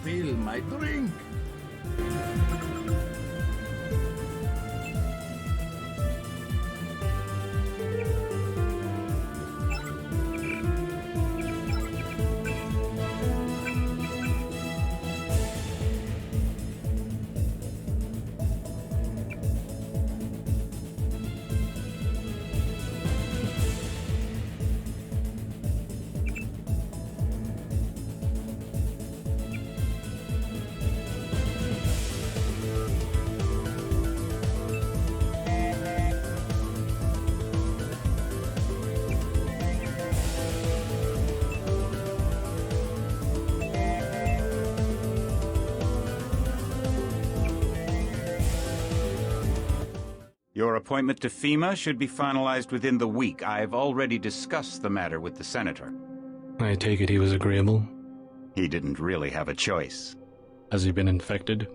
refill my drink. Your appointment to FEMA should be finalized within the week. I've already discussed the matter with the Senator. I take it he was agreeable? He didn't really have a choice. Has he been infected?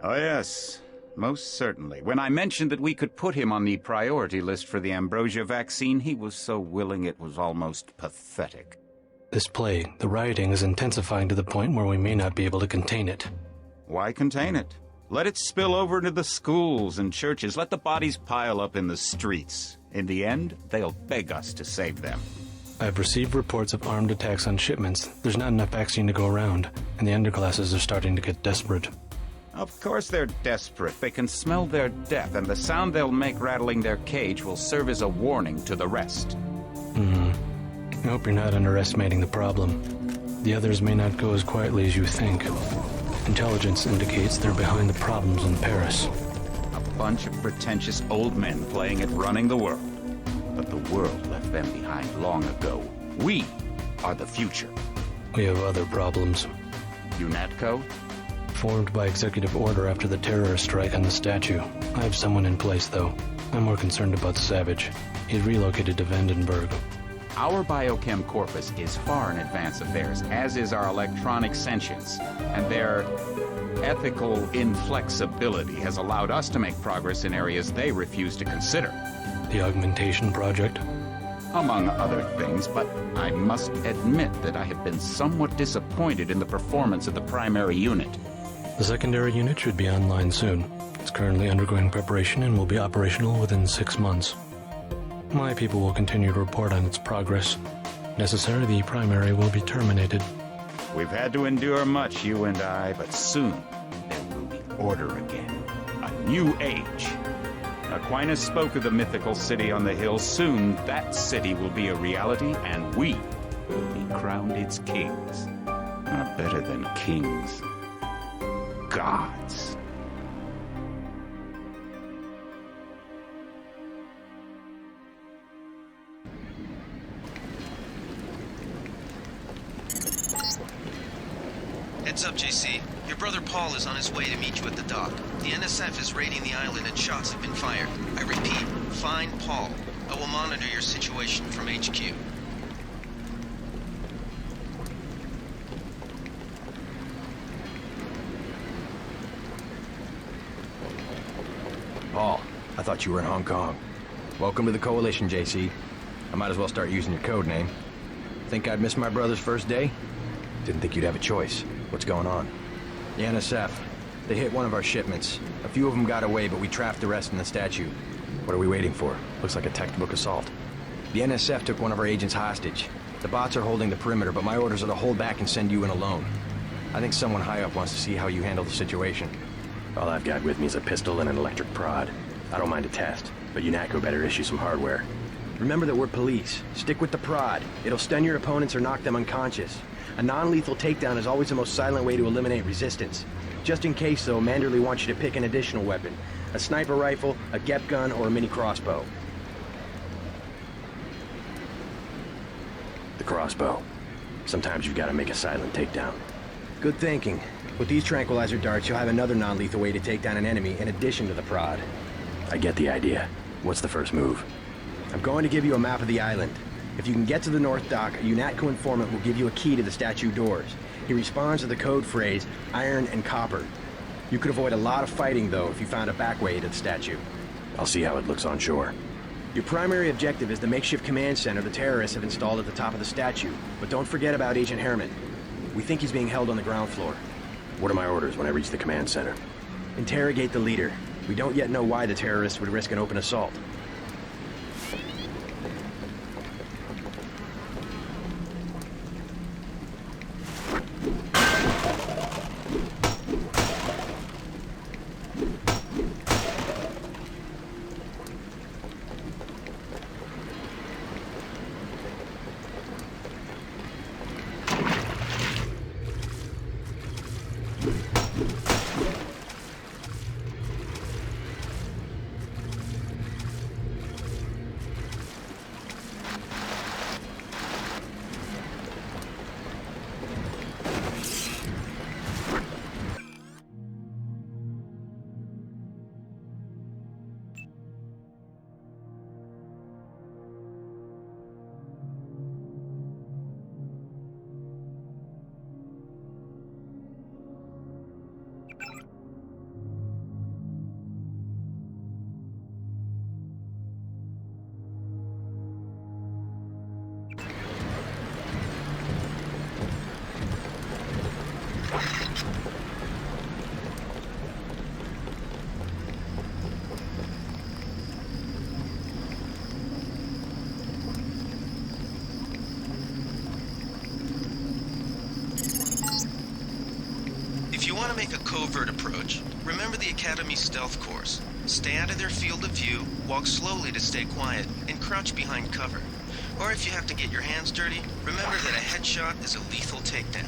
Oh yes, most certainly. When I mentioned that we could put him on the priority list for the ambrosia vaccine, he was so willing it was almost pathetic. This plague, the rioting is intensifying to the point where we may not be able to contain it. Why contain it? Let it spill over into the schools and churches. Let the bodies pile up in the streets. In the end, they'll beg us to save them. I've received reports of armed attacks on shipments. There's not enough vaccine to go around, and the underclasses are starting to get desperate. Of course they're desperate. They can smell their death, and the sound they'll make rattling their cage will serve as a warning to the rest. I hope you're not underestimating the problem. The others may not go as quietly as you think. Intelligence indicates they're behind the problems in Paris. A bunch of pretentious old men playing at running the world. But the world left them behind long ago. We are the future. We have other problems. UNATCO? Formed by executive order after the terrorist strike on the statue. I have someone in place, though. I'm more concerned about Savage. He's relocated to Vandenberg. Our biochem corpus is far in advance of theirs, as is our electronic sentience, and their ethical inflexibility has allowed us to make progress in areas they refuse to consider. The augmentation project? Among other things, but I must admit that I have been somewhat disappointed in the performance of the primary unit. The secondary unit should be online soon. It's currently undergoing preparation and will be operational within 6 months. My people will continue to report on its progress. If necessary, the primary will be terminated. We've had to endure much, you and I, but soon there will be order again. A new age. Aquinas spoke of the mythical city on the hill. Soon that city will be a reality, and we will be crowned its kings. Not better than kings. Gods. Heads up, JC. Your brother Paul is on his way to meet you at the dock. The NSF is raiding the island and shots have been fired. I repeat, find Paul. I will monitor your situation from HQ. Paul, I thought you were in Hong Kong. Welcome to the Coalition, JC. I might as well start using your code name. Think I'd miss my brother's first day? Didn't think you'd have a choice. What's going on? The NSF. They hit one of our shipments. A few of them got away, but we trapped the rest in the statue. What are we waiting for? Looks like a textbook assault. The NSF took one of our agents hostage. The bots are holding the perimeter, but my orders are to hold back and send you in alone. I think someone high up wants to see how you handle the situation. All I've got with me is a pistol and an electric prod. I don't mind a test, but UNATCO better issue some hardware. Remember that we're police. Stick with the prod. It'll stun your opponents or knock them unconscious. A non-lethal takedown is always the most silent way to eliminate resistance. Just in case, though, Manderley wants you to pick an additional weapon. A sniper rifle, a GEP gun, or a mini crossbow. The crossbow. Sometimes you've got to make a silent takedown. Good thinking. With these tranquilizer darts, you'll have another non-lethal way to take down an enemy in addition to the prod. I get the idea. What's the first move? I'm going to give you a map of the island. If you can get to the North Dock, a UNATCO informant will give you a key to the statue doors. He responds to the code phrase, iron and copper. You could avoid a lot of fighting, though, if you found a back way to the statue. I'll see how it looks on shore. Your primary objective is the makeshift command center the terrorists have installed at the top of the statue. But don't forget about Agent Herman. We think he's being held on the ground floor. What are my orders when I reach the command center? Interrogate the leader. We don't yet know why the terrorists would risk an open assault. If you want to make a covert approach, remember the Academy stealth course. Stay out of their field of view, walk slowly to stay quiet, and crouch behind cover. Or if you have to get your hands dirty, remember that a headshot is a lethal takedown.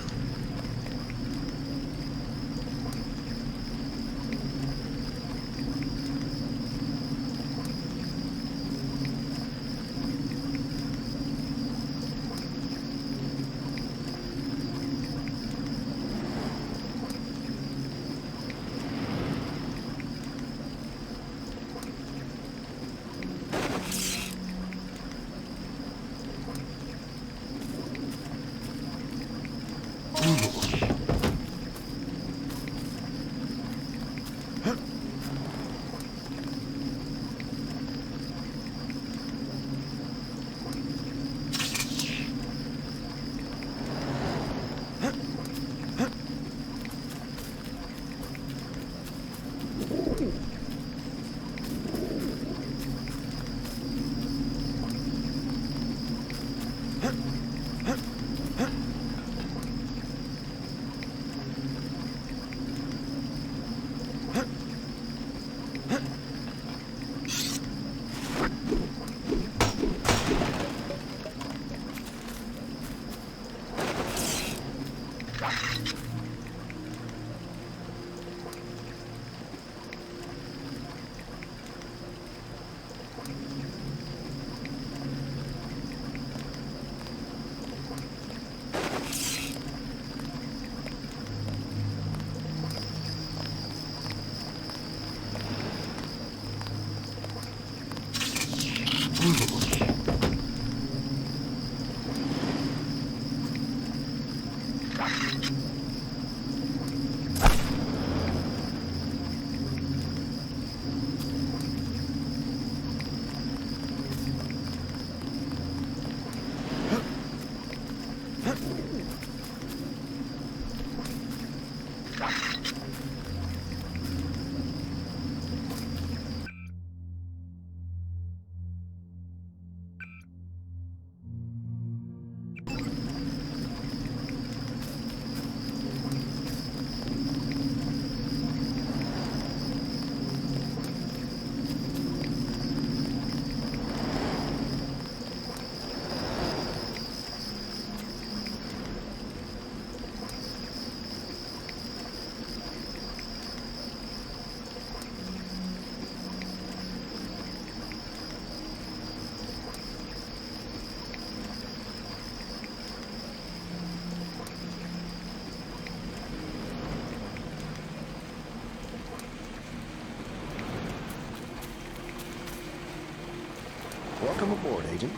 Welcome aboard, Agent.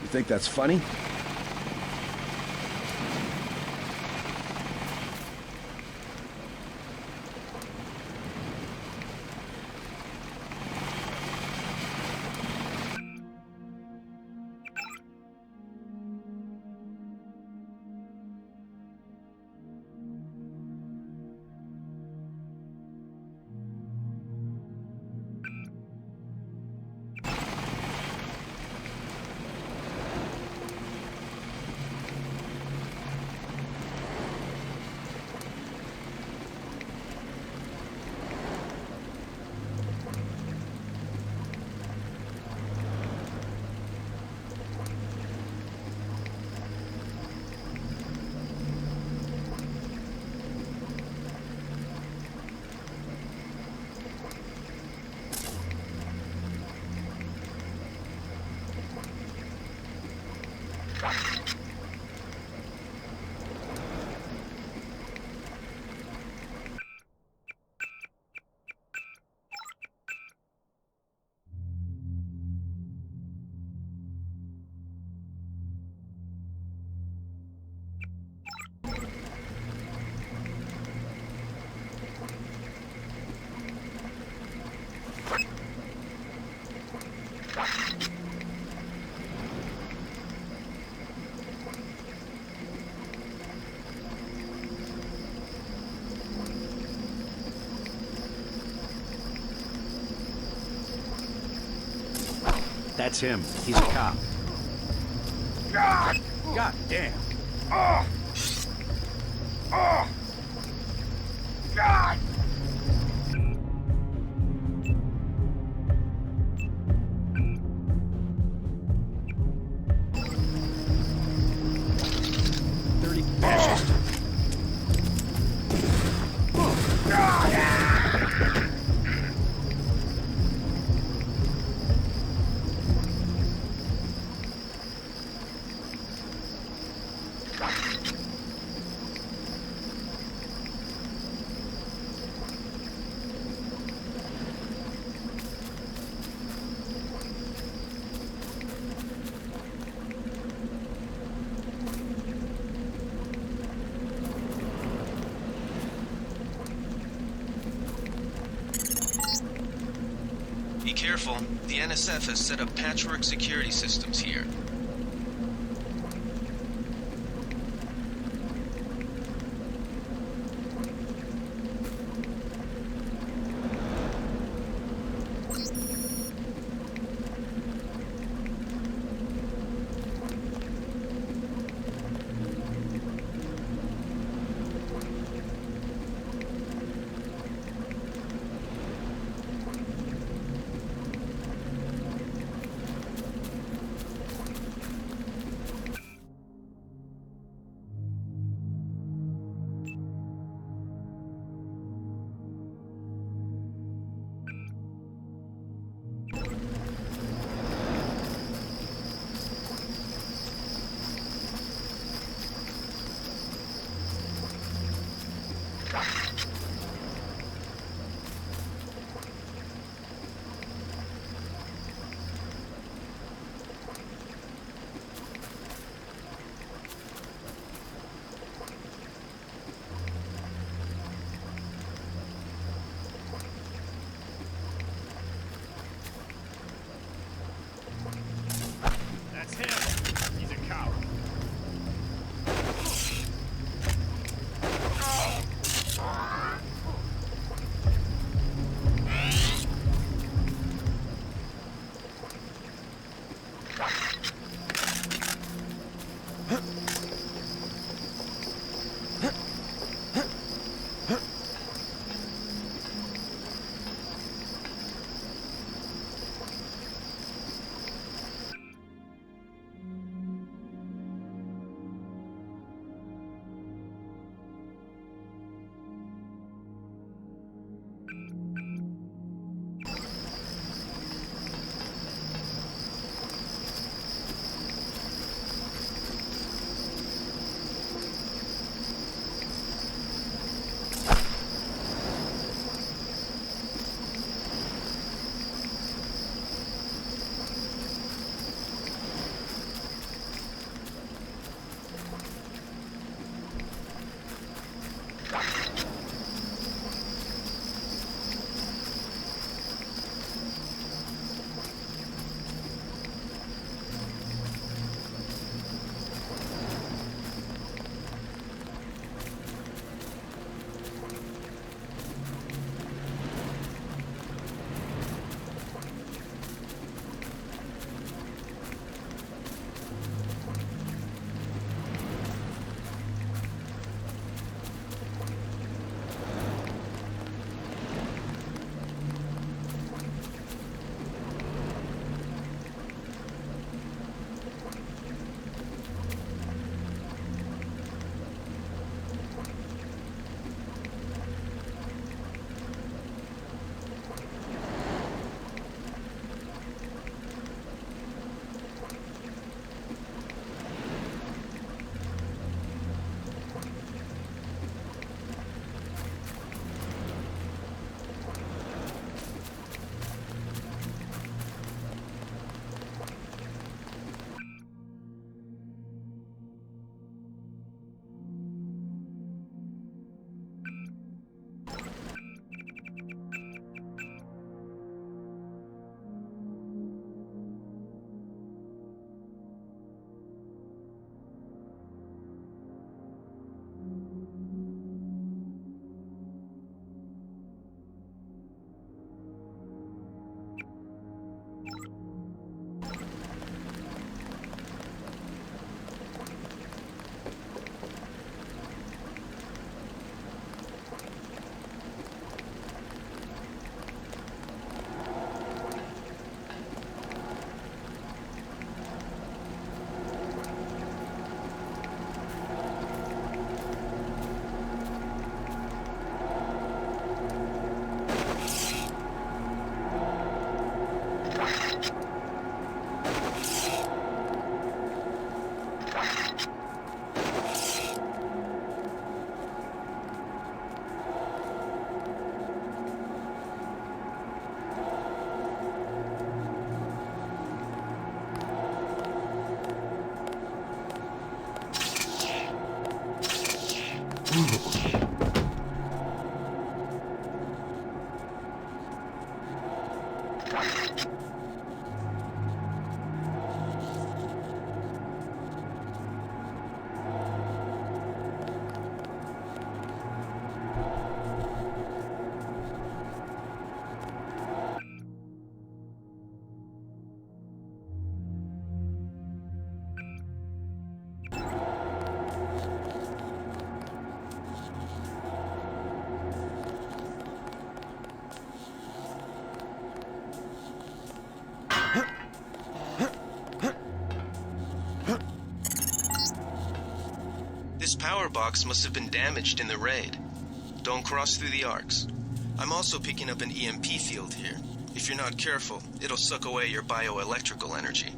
You think that's funny? That's him. He's a cop. God damn. God! Dirty fascist. Be careful. The NSF has set up patchwork security systems here. This power box must have been damaged in the raid. Don't cross through the arcs. I'm also picking up an EMP field here. If you're not careful, it'll suck away your bioelectrical energy.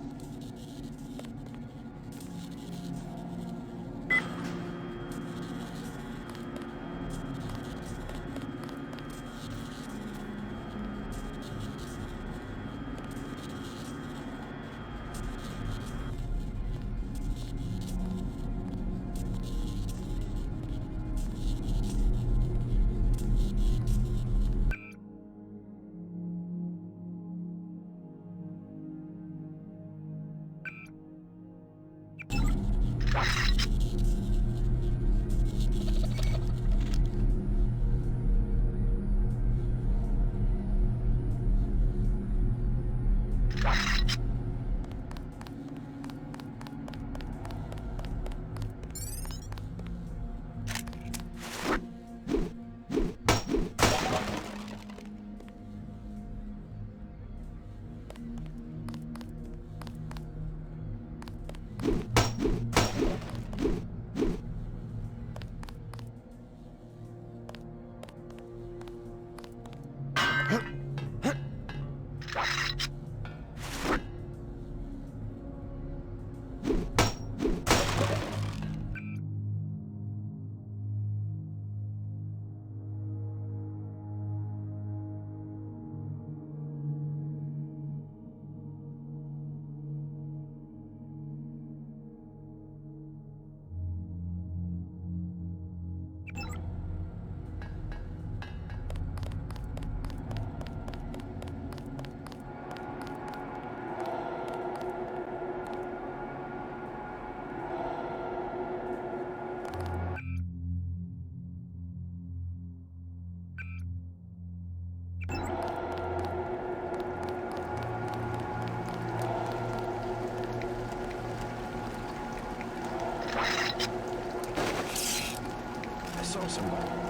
saw somebody.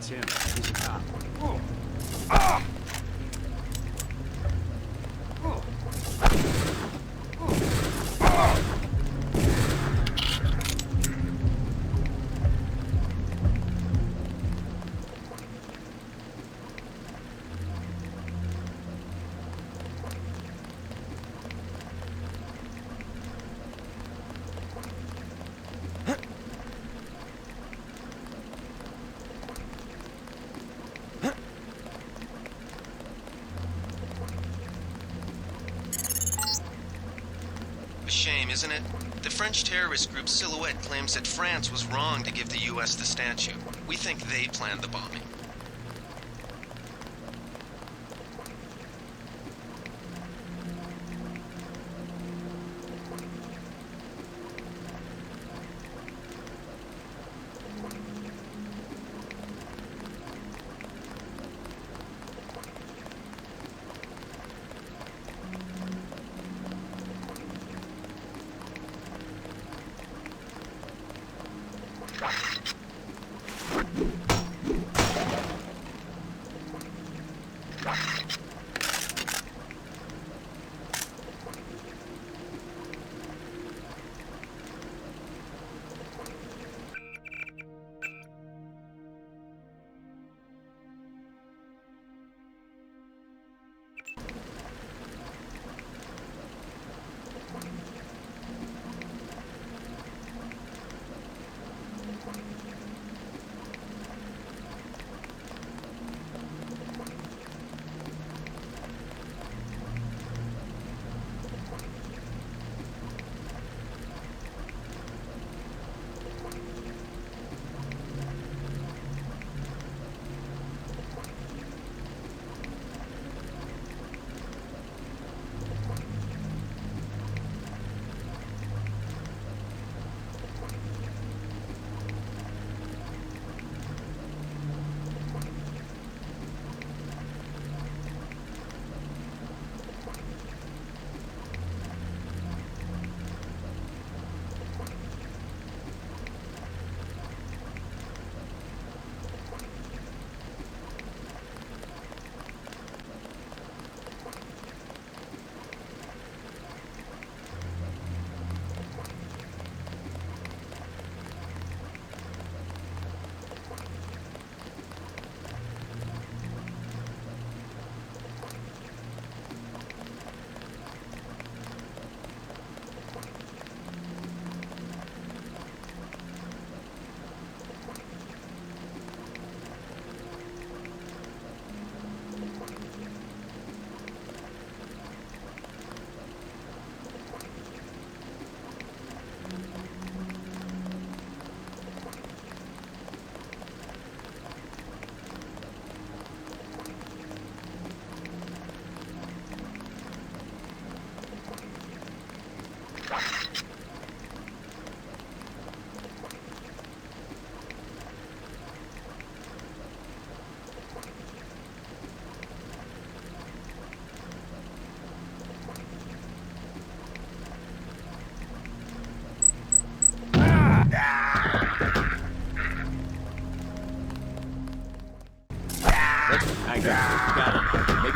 That's him. He's a cop. Shame, isn't it? The French terrorist group Silhouette claims that France was wrong to give the U.S. the statue. We think they planned the bombing.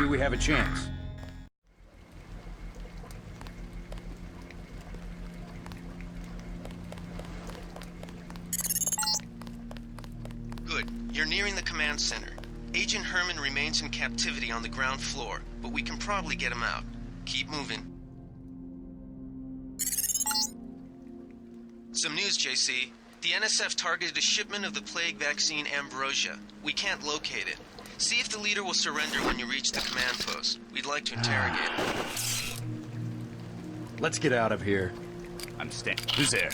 maybe we have a chance. Good. You're nearing the command center. Agent Herman remains in captivity on the ground floor, but we can probably get him out. Keep moving. Some news, JC. The NSF targeted a shipment of the plague vaccine Ambrosia. We can't locate it. See if the leader will surrender when you reach the command post. We'd like to interrogate him. Let's get out of here. Understand. Who's there?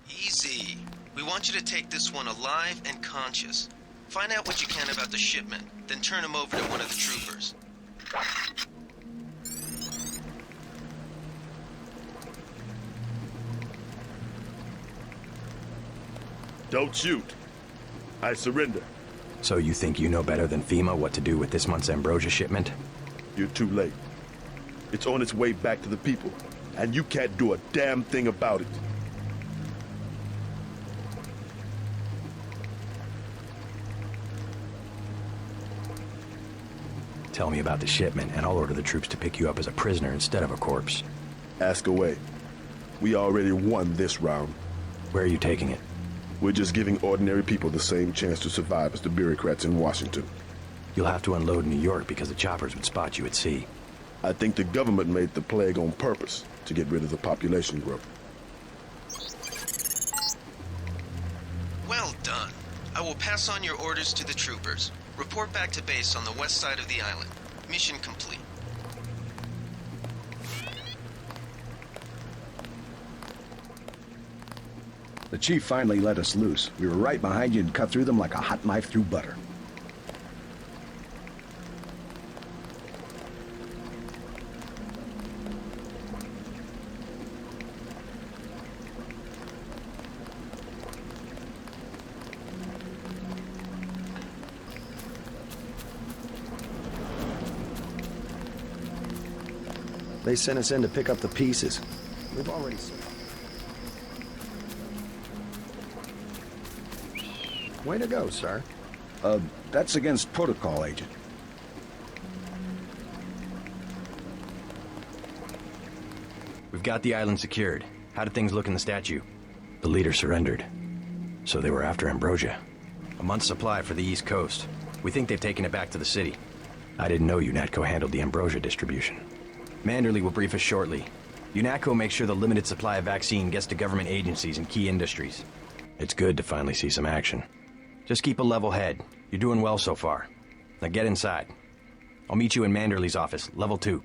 Easy. We want you to take this one alive and conscious. Find out what you can about the shipment, then turn him over to one of the troopers. Don't shoot. I surrender. So you think you know better than FEMA what to do with this month's Ambrosia shipment? You're too late. It's on its way back to the people, and you can't do a damn thing about it. Tell me about the shipment, and I'll order the troops to pick you up as a prisoner instead of a corpse. Ask away. We already won this round. Where are you taking it? We're just giving ordinary people the same chance to survive as the bureaucrats in Washington. You'll have to unload in New York because the choppers would spot you at sea. I think the government made the plague on purpose to get rid of the population growth. Well done. I will pass on your orders to the troopers. Report back to base on the west side of the island. Mission complete. The chief finally let us loose. We were right behind you and cut through them like a hot knife through butter. They sent us in to pick up the pieces. We've already seen. Way to go, sir. That's against protocol, Agent. We've got the island secured. How did things look in the statue? The leader surrendered. So they were after Ambrosia. A month's supply for the East Coast. We think they've taken it back to the city. I didn't know UNATCO handled the Ambrosia distribution. Manderley will brief us shortly. UNATCO makes sure the limited supply of vaccine gets to government agencies and key industries. It's good to finally see some action. Just keep a level head. You're doing well so far. Now get inside. I'll meet you in Manderley's office, level 2.